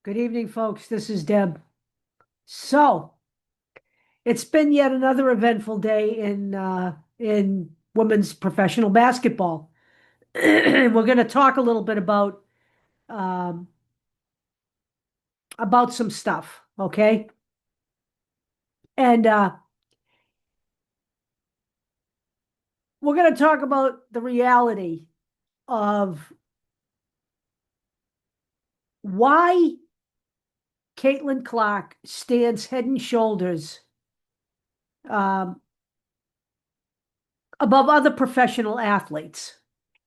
Good evening, folks. This is Deb. So it's been yet another eventful day in women's professional basketball. We're going to talk a little bit um, about some stuff, okay? And we're going to talk about the reality of why Caitlyn Clark stands head and shoulders um, above other professional athletes.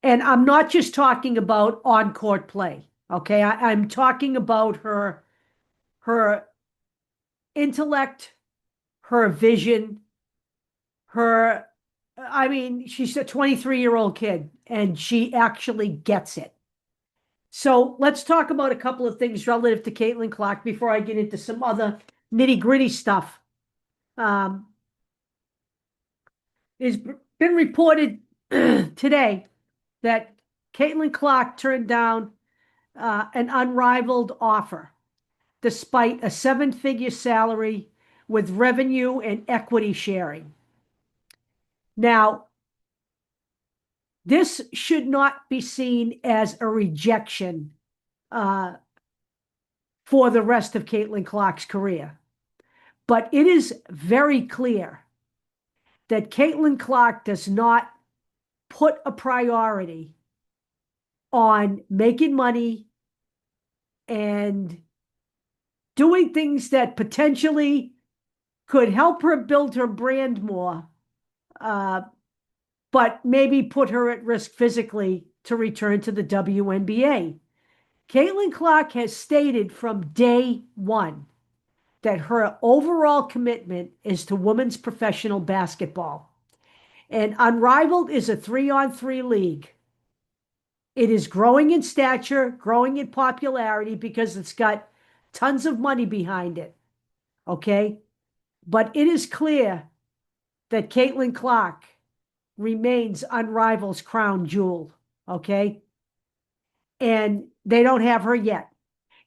And I'm not just talking about on-court play, okay? I'm talking about her intellect, her vision, her I mean, she's a 23-year-old kid and she actually gets it. So let's talk about a couple of things relative to Caitlyn Clark before I get into some other nitty-gritty stuff. Um, it's been reported today that Caitlyn Clark turned down an unrivaled offer, despite a seven-figure salary with revenue and equity sharing. Now, this should not be seen as a rejection uh, for the rest of Caitlyn Clark's career. But it is very clear that Caitlyn Clark does not put a priority on making money and doing things that potentially could help her build her brand more, uh, but maybe put her at risk physically to return to the WNBA. Caitlyn Clark has stated from day one that her overall commitment is to women's professional basketball. And Unrivaled is a 3-on-3 league. It is growing in stature, growing in popularity because it's got tons of money behind it. Okay? But it is clear that Caitlyn Clark remains Unrivaled's crown jewel. Okay? And they don't have her yet.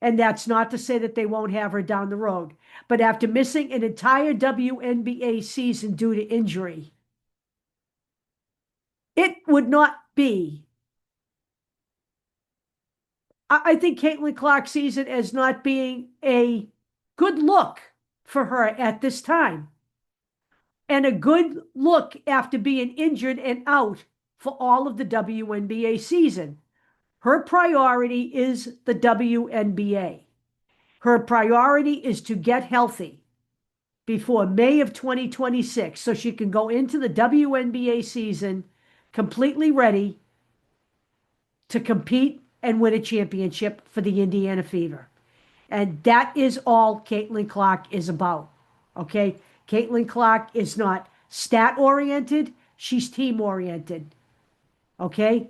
And that's not to say that they won't have her down the road. But after missing an entire WNBA season due to injury, it would not be. I think Caitlyn Clark sees it as not being a good look for her at this time. And a good look after being injured and out for all of the WNBA season. Her priority is the WNBA. Her priority is to get healthy before May of 2026 so she can go into the WNBA season completely ready to compete and win a championship for the Indiana Fever. And that is all Caitlyn Clark is about. Okay? Caitlyn Clark is not stat oriented, she's team oriented. Okay?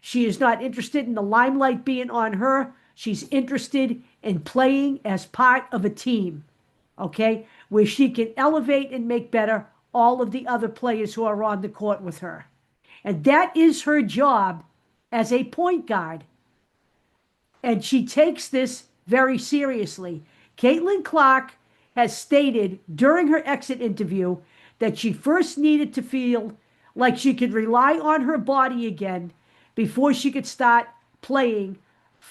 She is not interested in the limelight being on her. She's interested in playing as part of a team. Okay? Where she can elevate and make better all of the other players who are on the court with her. And that is her job as a point guard. And she takes this very seriously. Caitlyn Clark has stated during her exit interview that she first needed to feel like she could rely on her body again before she could start playing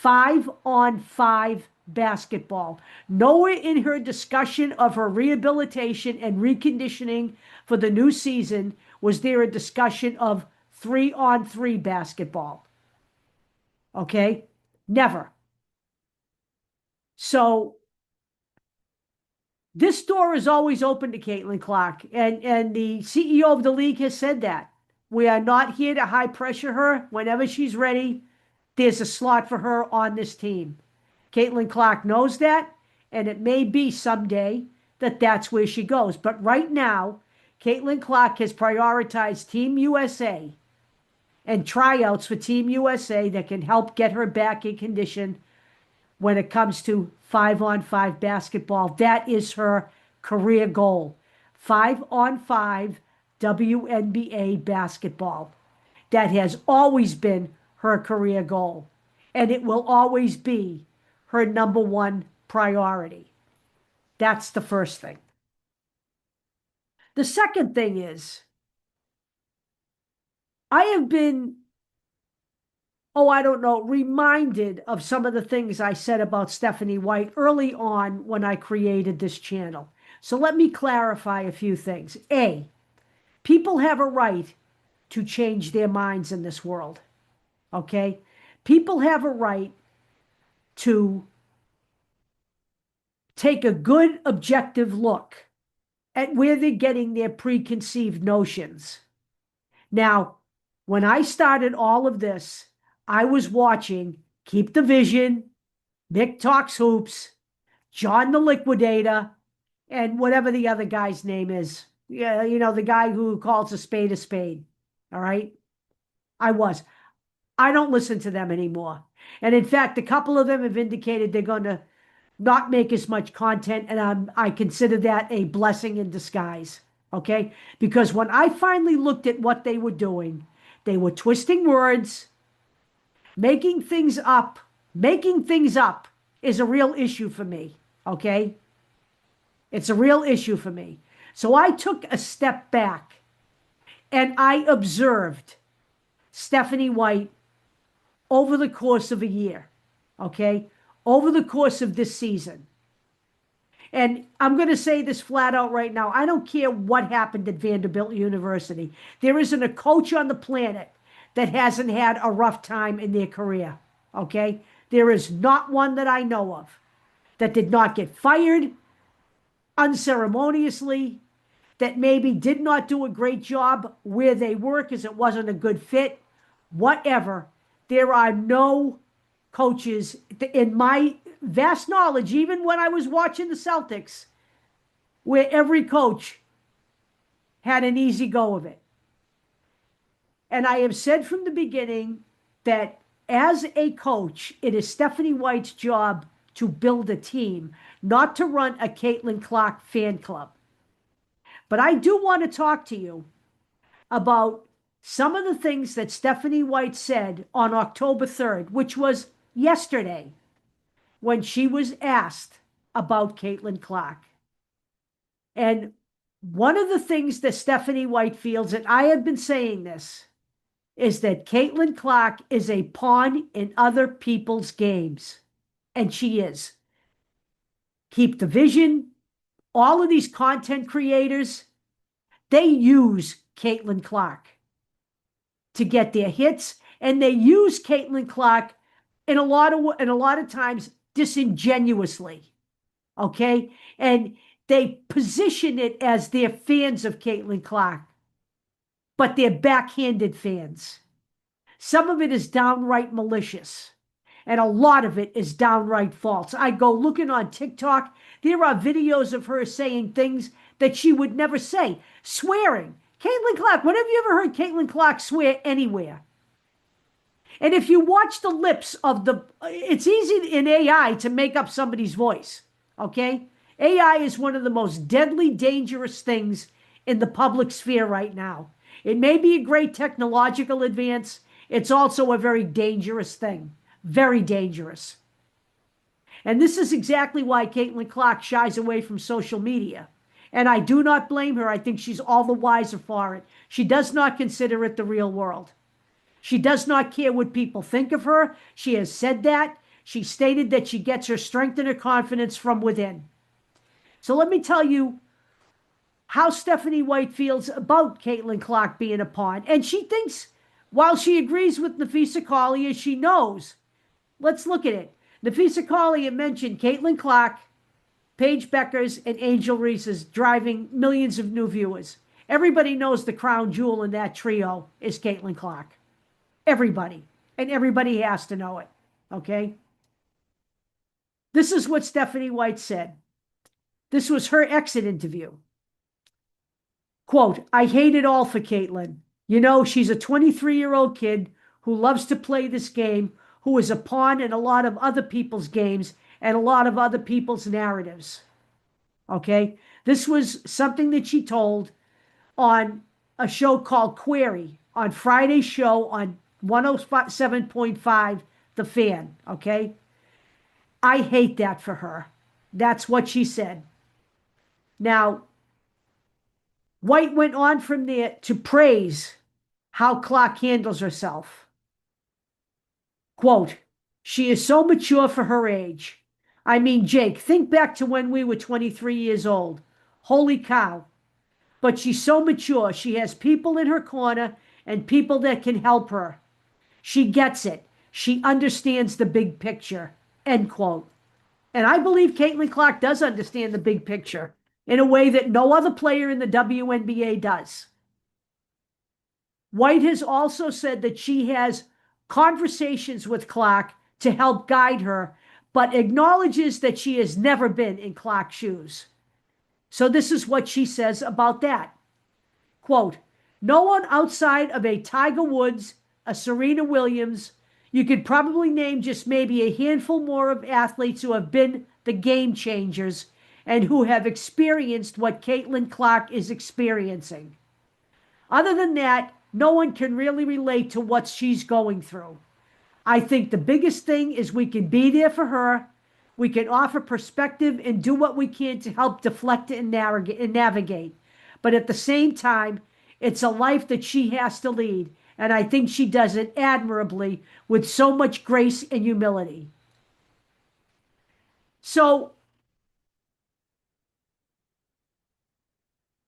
5-on-5 basketball. Nowhere in her discussion of her rehabilitation and reconditioning for the new season was there a discussion of 3-on-3 basketball. Okay? Never. So this door is always open to Caitlyn Clark, and the CEO of the league has said that. We are not here to high pressure her. Whenever she's ready, there's a slot for her on this team. Caitlyn Clark knows that, and it may be someday that that's where she goes. But right now, Caitlyn Clark has prioritized Team USA and tryouts for Team USA that can help get her back in condition when it comes to 5-on-5 basketball. That is her career goal. 5-on-5 WNBA basketball. That has always been her career goal. And it will always be her number one priority. That's the first thing. The second thing is, I have been, I don't know, reminded of some of the things I said about Stephanie White early on when I created this channel. So let me clarify a few things. A, people have a right to change their minds in this world. Okay? People have a right to take a good objective look at where they're getting their preconceived notions. Now, when I started all of this, I was watching Keep the Vision, Mick Talks Hoops, John the Liquidator, and whatever the other guy's name is. Yeah, the guy who calls a spade a spade. All right? I was. I don't listen to them anymore. And in fact, a couple of them have indicated they're going to not make as much content, and I consider that a blessing in disguise. Okay? Because when I finally looked at what they were doing, they were twisting words, making things up. Making things up is a real issue for me. Okay? It's a real issue for me. So I took a step back and I observed Stephanie White over the course of a year. Okay? Over the course of this season. And I'm going to say this flat out right now. I don't care what happened at Vanderbilt University. There isn't a coach on the planet that hasn't had a rough time in their career. Okay? There is not one that I know of that did not get fired unceremoniously, that maybe did not do a great job where they were because it wasn't a good fit, whatever. There are no coaches, in my vast knowledge, even when I was watching the Celtics, where every coach had an easy go of it. And I have said from the beginning that as a coach, it is Stephanie White's job to build a team, not to run a Caitlyn Clark fan club. But I do want to talk to you about some of the things that Stephanie White said on October 3rd, which was yesterday, when she was asked about Caitlyn Clark. And one of the things that Stephanie White feels, and I have been saying this, is that Caitlyn Clark is a pawn in other people's games. And she is. Keep the Vision, all of these content creators, they use Caitlyn Clark to get their hits, and they use Caitlyn Clark in a lot of times disingenuously. Okay? And they position it as they're fans of Caitlyn Clark, but they're backhanded fans. Some of it is downright malicious, and a lot of it is downright false. I go looking on TikTok, there are videos of her saying things that she would never say, swearing. Caitlyn Clark, when have you ever heard Caitlyn Clark swear anywhere? And if you watch the lips of it's easy in AI to make up somebody's voice, okay? AI is one of the most deadly, dangerous things in the public sphere right now. It may be a great technological advance. It's also a very dangerous thing. Very dangerous. And this is exactly why Caitlyn Clark shies away from social media. And I do not blame her. I think she's all the wiser for it. She does not consider it the real world. She does not care what people think of her. She has said that. She stated that she gets her strength and her confidence from within. So let me tell you how Stephanie White feels about Caitlyn Clark being a pawn. And she thinks, while she agrees with Napheesa Collier, she knows. Let's look at it. Napheesa Collier mentioned Caitlyn Clark, Paige Beckers, and Angel Reese is driving millions of new viewers. Everybody knows the crown jewel in that trio is Caitlyn Clark. Everybody. And everybody has to know it. Okay? This is what Stephanie White said. This was her exit interview. Quote, I hate it all for Caitlyn. You know, she's a 23-year-old kid who loves to play this game, who is a pawn in a lot of other people's games and a lot of other people's narratives. Okay? This was something that she told on a show called Query, on Friday's show on 107.5, The Fan. Okay? I hate that for her. That's what she said. Now, White went on from there to praise how Clark handles herself. Quote, she is so mature for her age. I mean, Jake, think back to when we were 23 years old. Holy cow. But she's so mature. She has people in her corner and people that can help her. She gets it. She understands the big picture. End quote. And I believe Caitlyn Clark does understand the big picture in a way that no other player in the WNBA does. White has also said that she has conversations with Clark to help guide her, but acknowledges that she has never been in Clark's shoes. So this is what she says about that. Quote, no one outside of a Tiger Woods, a Serena Williams, you could probably name just maybe a handful more of athletes who have been the game changers and who have experienced what Caitlyn Clark is experiencing. Other than that, no one can really relate to what she's going through. I think the biggest thing is we can be there for her. We can offer perspective and do what we can to help deflect and navigate. But at the same time, it's a life that she has to lead. And I think she does it admirably with so much grace and humility. So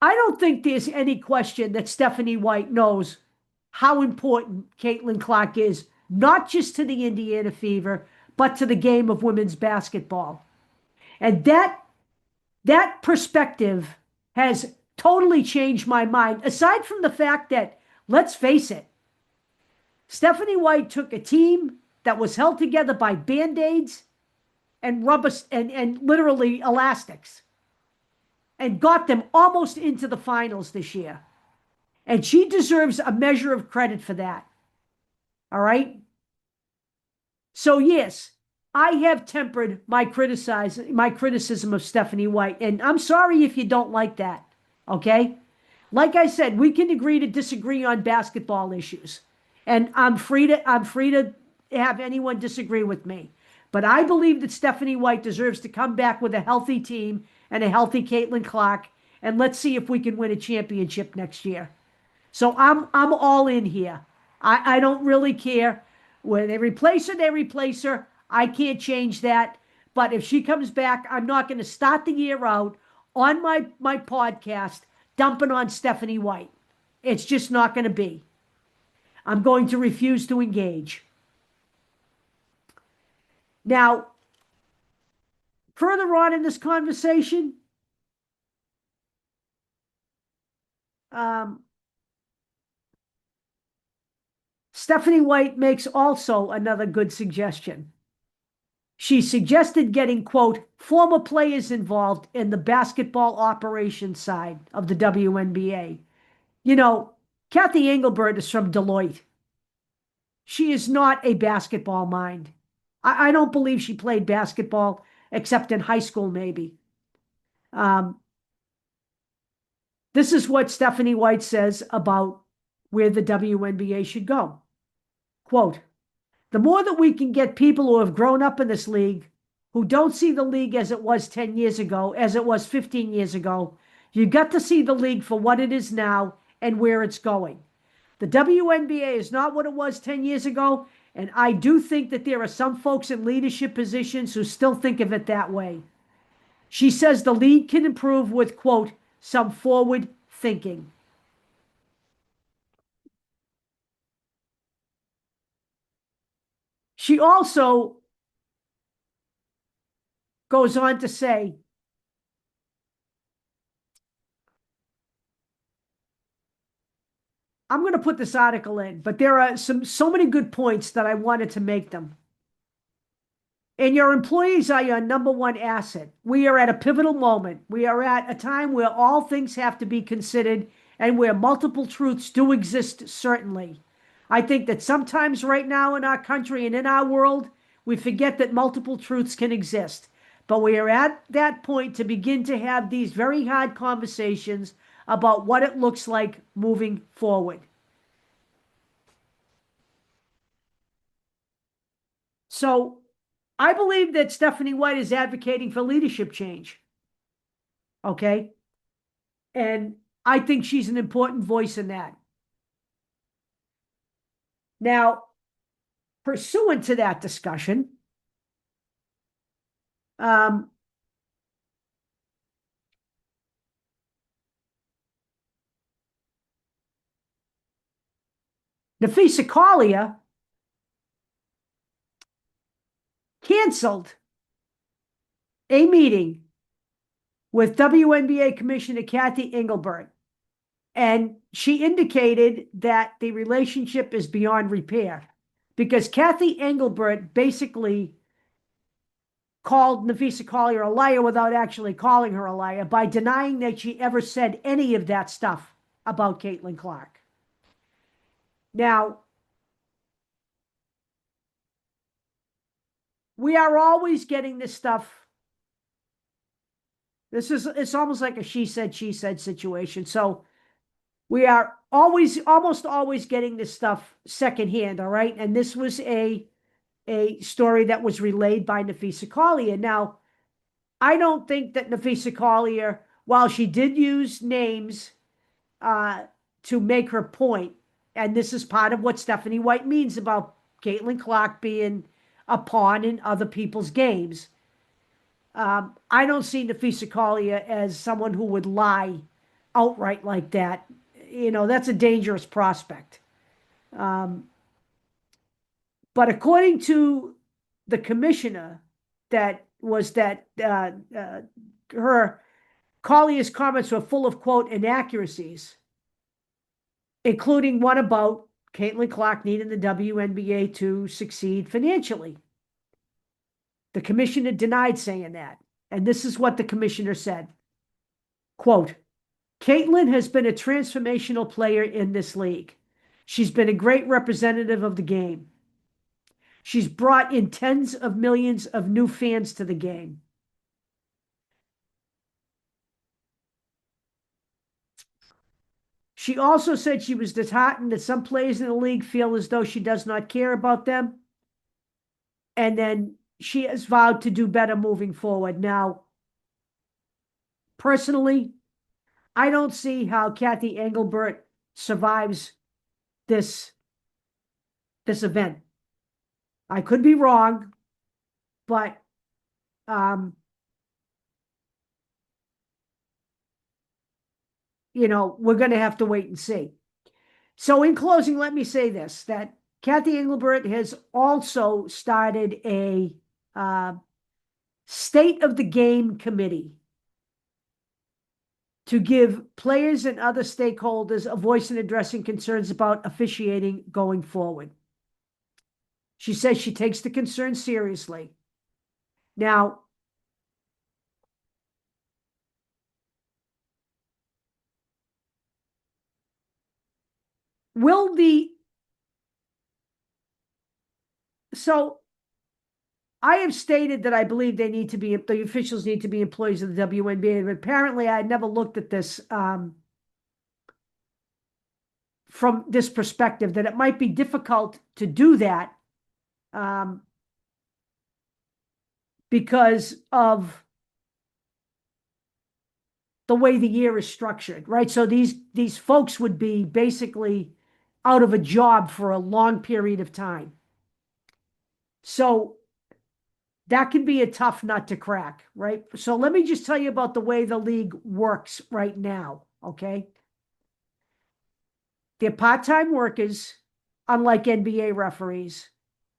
I don't think there's any question that Stephanie White knows how important Caitlyn Clark is, not just to the Indiana Fever, but to the game of women's basketball. And that perspective has totally changed my mind, aside from the fact that, let's face it, Stephanie White took a team that was held together by band-aids and rubber and literally elastics and got them almost into the finals this year. And she deserves a measure of credit for that. All right? So yes, I have tempered my criticism of Stephanie White, and I'm sorry if you don't like that. Okay? Like I said, we can agree to disagree on basketball issues. And I'm free to have anyone disagree with me. But I believe that Stephanie White deserves to come back with a healthy team and a healthy Caitlyn Clark, and let's see if we can win a championship next year. So I'm all in here. I don't really care. When they replace her, they replace her. I can't change that. But if she comes back, I'm not going to start the year out on my podcast dumping on Stephanie White. It's just not going to be. I'm going to refuse to engage. Now, further on in this conversation, Stephanie White makes also another good suggestion. She suggested getting, quote, former players involved in the basketball operations side of the WNBA. You know, Kathy Engelbert is from Deloitte. She is not a basketball mind. I don't believe she played basketball except in high school, maybe. This is what Stephanie White says about where the WNBA should go. Quote, the more that we can get people who have grown up in this league, who don't see the league as it was 10 years ago, as it was 15 years ago, you got to see the league for what it is now and where it's going. The WNBA is not what it was 10 years ago, and I do think that there are some folks in leadership positions who still think of it that way. She says the league can improve with, quote, some forward thinking. She also goes on to say, I'm going to put this article in, but there are so many good points that I wanted to make them. And your employees are your number one asset. We are at a pivotal moment. We are at a time where all things have to be considered and where multiple truths do exist, certainly. I think that sometimes right now in our country and in our world, we forget that multiple truths can exist. But we are at that point to begin to have these very hard conversations about what it looks like moving forward. So I believe that Stephanie White is advocating for leadership change. Okay. And I think she's an important voice in that. Now, pursuant to that discussion, um, Nafisa Collier canceled a meeting with WNBA Commissioner Kathy Engelbert. And she indicated that the relationship is beyond repair because Kathy Engelbert basically called Nafisa Collier a liar without actually calling her a liar by denying that she ever said any of that stuff about Caitlyn Clark. Now, we are always getting this stuff. It's almost like a she said situation. So we are almost always getting this stuff secondhand, all right? And this was a story that was relayed by Nafisa Collier. Now, I don't think that Nafisa Collier, while she did use names to make her point, and this is part of what Stephanie White means about Caitlyn Clark being a pawn in other people's games. I don't see Nafisa Collier as someone who would lie outright like that. You know, that's a dangerous prospect. But according to the commissioner, her Collier's comments were full of quote inaccuracies, including one about Caitlyn Clark needing the WNBA to succeed financially. The commissioner denied saying that. And this is what the commissioner said. Quote, Caitlyn has been a transformational player in this league. She's been a great representative of the game. She's brought in tens of millions of new fans to the game. She also said she was disheartened that some players in the league feel as though she does not care about them. And then she has vowed to do better moving forward. Now, personally, I don't see how Kathy Engelbert survives this event. I could be wrong, but we're going to have to wait and see. So in closing, let me say this, that Kathy Engelbert has also started a state of the game committee to give players and other stakeholders a voice in addressing concerns about officiating going forward. She says she takes the concern seriously. Now, so I have stated that I believe the officials need to be employees of the WNBA, but apparently I had never looked at this from this perspective, that it might be difficult to do that because of the way the year is structured, right? So these folks would be basically out of a job for a long period of time. So that can be a tough nut to crack, right? So let me just tell you about the way the league works right now, okay? They're part-time workers, unlike NBA referees,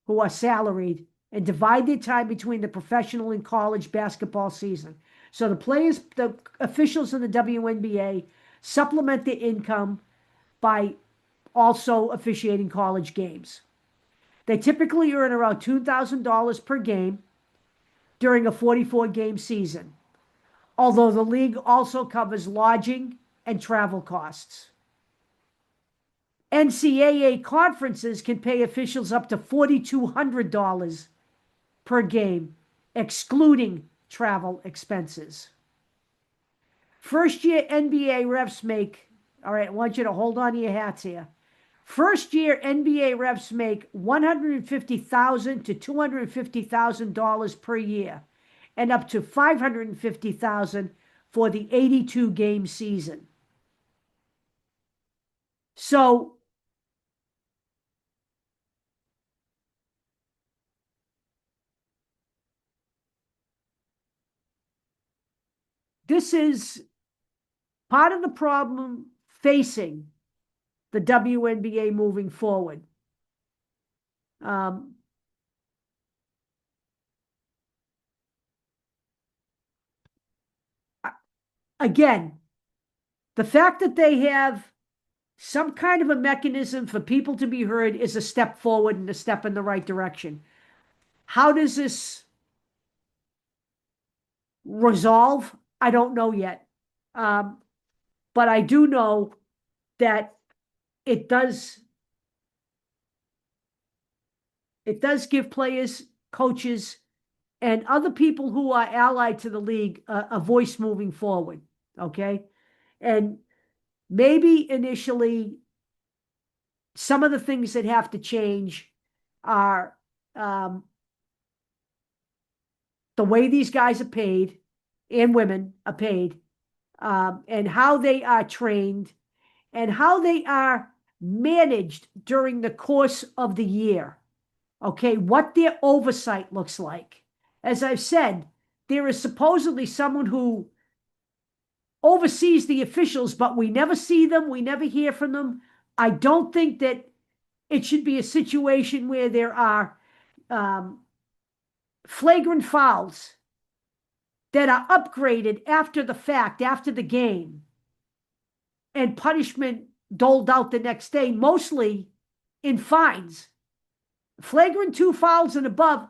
who are salaried and divide their time between the professional and college basketball season. So the officials in the WNBA supplement their income by also officiating college games. They typically earn around $2,000 per game during a 44-game season, although the league also covers lodging and travel costs. NCAA conferences can pay officials up to $4,200 per game, excluding travel expenses. First-year NBA refs make, all right, I want you to hold on to your hats here. First year NBA refs make $150,000 to $250,000 per year, and up to $550,000 for the 82 game season. So this is part of the problem facing the WNBA moving forward. Again, the fact that they have some kind of a mechanism for people to be heard is a step forward and a step in the right direction. How does this resolve? I don't know yet. But I do know that it does give players, coaches, and other people who are allied to the league a voice moving forward. Okay. And maybe initially some of the things that have to change are the way these guys are paid and women are paid, and how they are trained and how they are managed during the course of the year. Okay, what their oversight looks like. As I've said, there is supposedly someone who oversees the officials, but we never see them, we never hear from them. I don't think that it should be a situation where there are flagrant fouls that are upgraded after the fact, after the game, and punishment doled out the next day, mostly in fines. Flagrant 2 fouls and above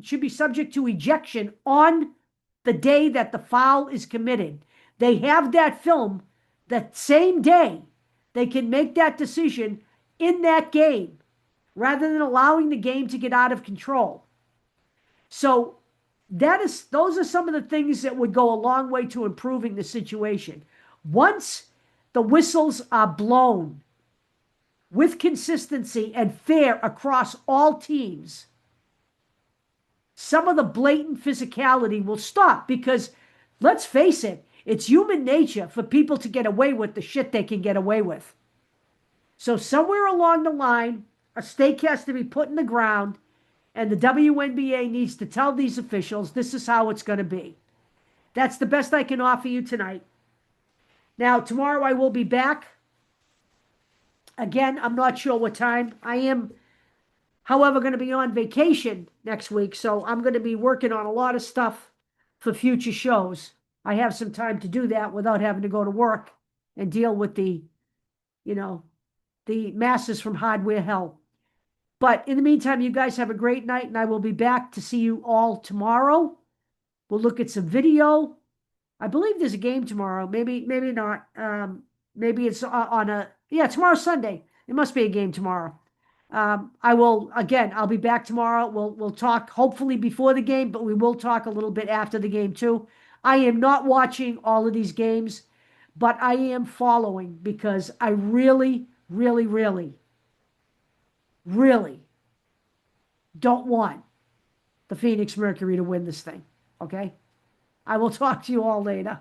should be subject to ejection on the day that the foul is committed. They have that film that same day. They can make that decision in that game rather than allowing the game to get out of control. So those are some of the things that would go a long way to improving the situation. Once the whistles are blown with consistency and fair across all teams, some of the blatant physicality will stop, because let's face it, it's human nature for people to get away with the shit they can get away with. So somewhere along the line, a stake has to be put in the ground, and the WNBA needs to tell these officials this is how it's going to be. That's the best I can offer you tonight. Now, tomorrow I will be back. Again, I'm not sure what time. I am, however, going to be on vacation next week, so I'm going to be working on a lot of stuff for future shows. I have some time to do that without having to go to work and deal with the masses from hardware hell. But in the meantime, you guys have a great night, and I will be back to see you all tomorrow. We'll look at some video. I believe there's a game tomorrow. Maybe not. Maybe it's tomorrow's Sunday. It must be a game tomorrow. I'll be back tomorrow. We'll talk hopefully before the game, but we will talk a little bit after the game too. I am not watching all of these games, but I am following because I really, really, really, really don't want the Phoenix Mercury to win this thing. Okay? I will talk to you all later.